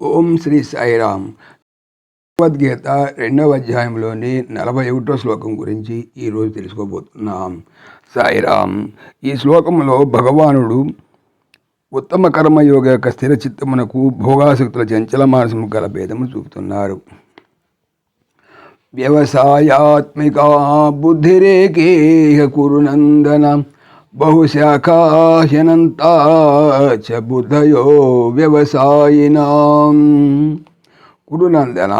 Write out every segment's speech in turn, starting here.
ఓం శ్రీ సాయిరామ్. భగవద్గీత 2వ అధ్యాయంలోని 41వ శ్లోకం గురించి ఈరోజు తెలుసుకోబోతున్నాం. సాయిరామ్. ఈ శ్లోకంలో భగవానుడు ఉత్తమ కర్మయోగ యొక్క స్థిర చిత్తమునకు భోగాసక్తుల చంచల మానసము గల భేదము చూపుతున్నారు. వ్యవసాయాత్మికా బుద్ధిరేకేహ కురునందన బహుశాఖాహ్యనంతా చ బుద్ధయో వ్యవసాయినాం. కురునందన,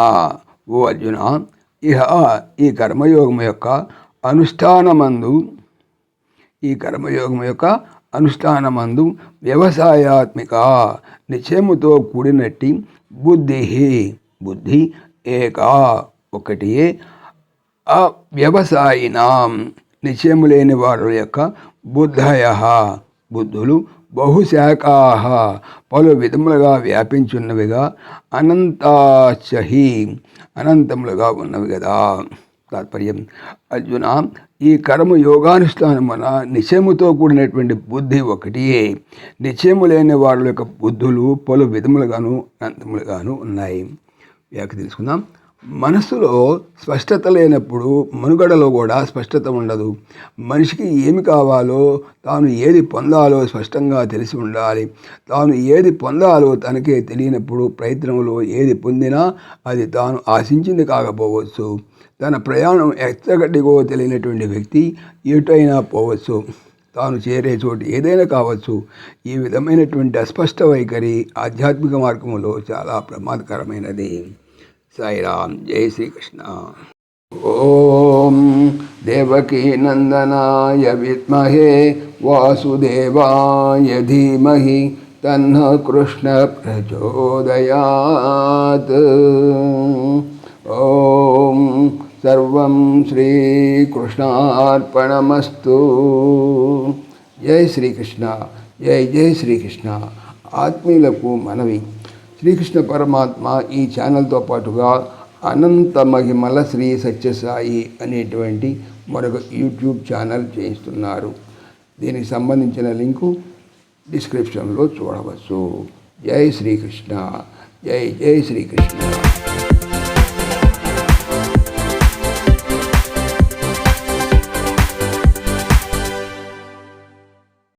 ఓ అర్జున, ఈ కర్మయోగం యొక్క అనుష్ఠానమందు వ్యవసాయాత్మిక నిశ్చయముతో కూడినట్టి బుద్ధి ఏకా ఒకటియే, ఆ వ్యవసాయినాం నిశ్చయము లేని వారి యొక్క బుద్ధులు బహుశాఖాః పలు విధములుగా వ్యాపించున్నవిగా, అనంతాచహి అనంతములుగా ఉన్నవి కదా. తాత్పర్యం: అర్జున, ఈ కర్మ యోగానుష్ఠానమున నిశ్చయముతో కూడినటువంటి బుద్ధి ఒకటియే. నిశ్చయము లేని వారి యొక్క బుద్ధులు పలు విధములుగాను అనంతములుగాను ఉన్నాయి. వ్యాఖ్య తెలుసుకుందాం. మనస్సులో స్పష్టత లేనప్పుడు మనుగడలో కూడా స్పష్టత ఉండదు. మనిషికి ఏమి కావాలో, తాను ఏది పొందాలో స్పష్టంగా తెలిసి ఉండాలి. తాను ఏది పొందాలో తనకే తెలియనప్పుడు ప్రయత్నంలో ఏది పొందినా అది తాను ఆశించింది కాకపోవచ్చు. తన ప్రయాణం ఎచ్చగడ్డిగో తెలియనటువంటి వ్యక్తి ఎటైనా పోవచ్చు. తాను చేరే చోటు ఏదైనా కావచ్చు. ఈ విధమైనటువంటి అస్పష్ట వైఖరి ఆధ్యాత్మిక మార్గంలో చాలా ప్రమాదకరమైనది. సాయిరామ్. జై శ్రీకృష్ణ. ఓం దేవకీ నందనాయ విద్మహే వాసుదేవాయ ధీమహి తన్నః కృష్ణ ప్రచోదయాత్. ఓం సర్వం శ్రీకృష్ణార్పణమస్తు. జై శ్రీకృష్ణ. జై జై శ్రీకృష్ణ. ఆత్మీయులకు మనవి, శ్రీకృష్ణ పరమాత్మ ఈ ఛానల్తో పాటుగా అనంత మహిమల శ్రీ సత్యసాయి అనేటువంటి మరొక యూట్యూబ్ ఛానల్ చేయిస్తున్నారు. దీనికి సంబంధించిన లింకు డిస్క్రిప్షన్లో చూడవచ్చు. జై శ్రీకృష్ణ. జై జై శ్రీకృష్ణ.